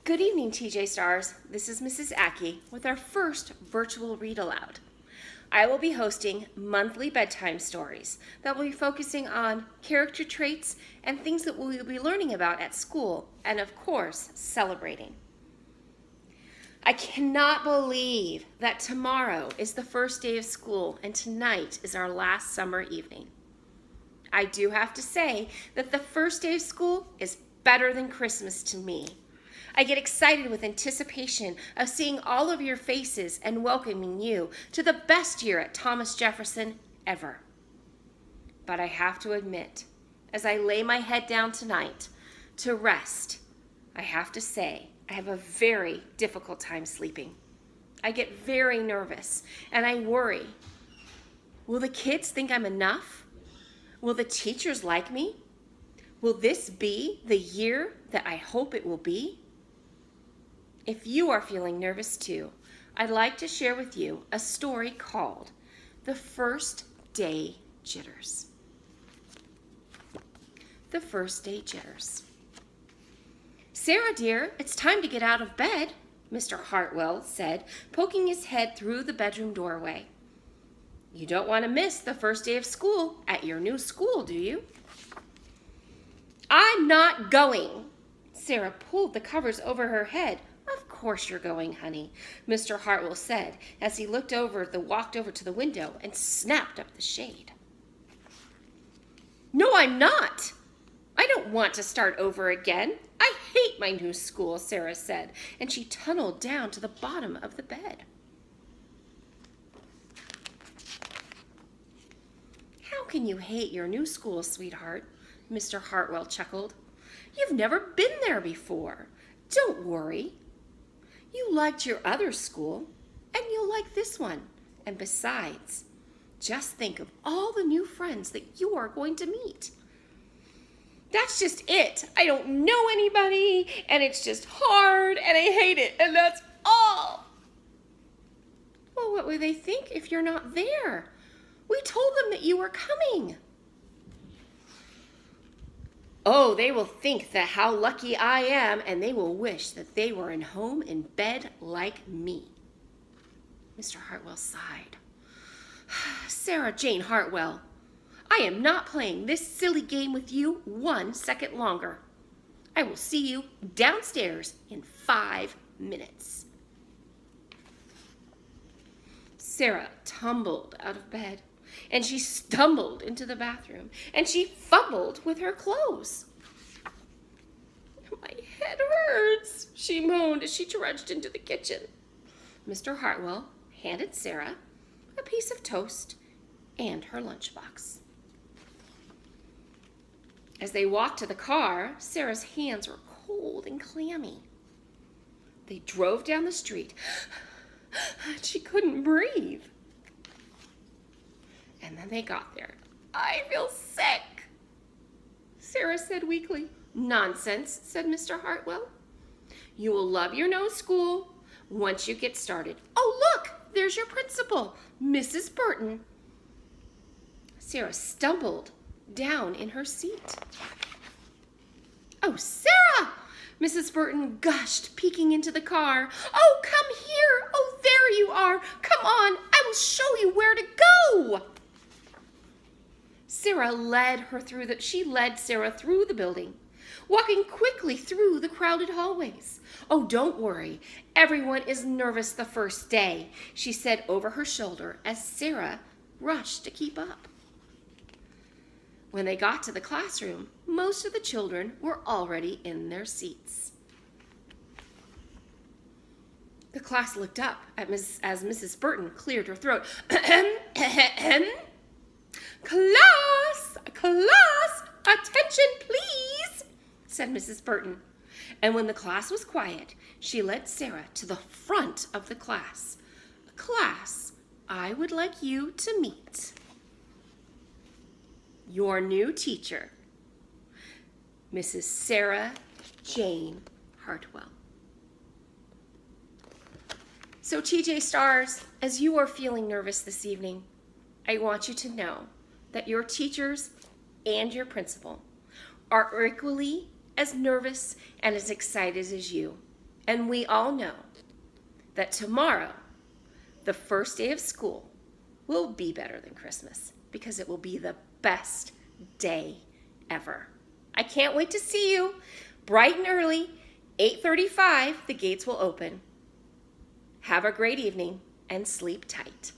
Good evening, TJ Stars. This is Mrs. Acke with our first virtual read aloud. I will be hosting monthly bedtime stories that will be focusing on character traits and things that we will be learning about at school and, of course, celebrating. I cannot believe that tomorrow is the first day of school and tonight is our last summer evening. I do have to say that the first day of school is better than Christmas to me. I get excited with anticipation of seeing all of your faces and welcoming you to the best year at Thomas Jefferson ever. But I have to admit, as I lay my head down tonight to rest, I have to say I have a very difficult time sleeping. I get very nervous and I worry. Will the kids think I'm enough? Will the teachers like me? Will this be the year that I hope it will be? If you are feeling nervous too, I'd like to share with you a story called The First Day Jitters. The First Day Jitters. Sarah, dear, it's time to get out of bed, Mr. Hartwell said, poking his head through the bedroom doorway. You don't want to miss the first day of school at your new school, do you? I'm not going. Sarah pulled the covers over her head. Of course you're going, honey, Mr. Hartwell said as he walked over to the window and snapped up the shade. No, I'm not. I don't want to start over again. I hate my new school, Sarah said, and she tunneled down to the bottom of the bed. How can you hate your new school, sweetheart? Mr. Hartwell chuckled. You've never been there before. Don't worry. You liked your other school, and you'll like this one. And besides, just think of all the new friends that you are going to meet. That's just it. I don't know anybody, and it's just hard, and I hate it, and that's all. Well, what would they think if you're not there? We told them that you were coming. Oh, they will think that how lucky I am, and they will wish that they were at home in bed like me. Mr. Hartwell sighed. Sarah Jane Hartwell, I am not playing this silly game with you 1 second longer. I will see you downstairs in 5 minutes. Sarah tumbled out of bed, and she stumbled into the bathroom, and she fumbled with her clothes. My head hurts, she moaned as she trudged into the kitchen. Mr. Hartwell handed Sarah a piece of toast and her lunchbox. As they walked to the car, Sarah's hands were cold and clammy. They drove down the street. She couldn't breathe. And then they got there. I feel sick, Sarah said weakly. Nonsense, said Mr. Hartwell. You will love your new school once you get started. Oh, look, there's your principal, Mrs. Burton. Sarah stumbled down in her seat. Oh, Sarah, Mrs. Burton gushed, peeking into the car. Oh, come here. Oh, there you are. Come on, I will show you where to go. She led Sarah through the building, walking quickly through the crowded hallways. Oh, don't worry. Everyone is nervous the first day, she said over her shoulder as Sarah rushed to keep up. When they got to the classroom, most of the children were already in their seats. The class looked up as Mrs. Burton cleared her throat. Class, attention please, said Mrs. Burton. And when the class was quiet, she led Sarah to the front of the class. Class, I would like you to meet your new teacher, Mrs. Sarah Jane Hartwell. So TJ Stars, as you are feeling nervous this evening, I want you to know that your teachers and your principal are equally as nervous and as excited as you. And we all know that tomorrow, the first day of school, will be better than Christmas because it will be the best day ever. I can't wait to see you bright and early, 8:35, the gates will open. Have a great evening and sleep tight.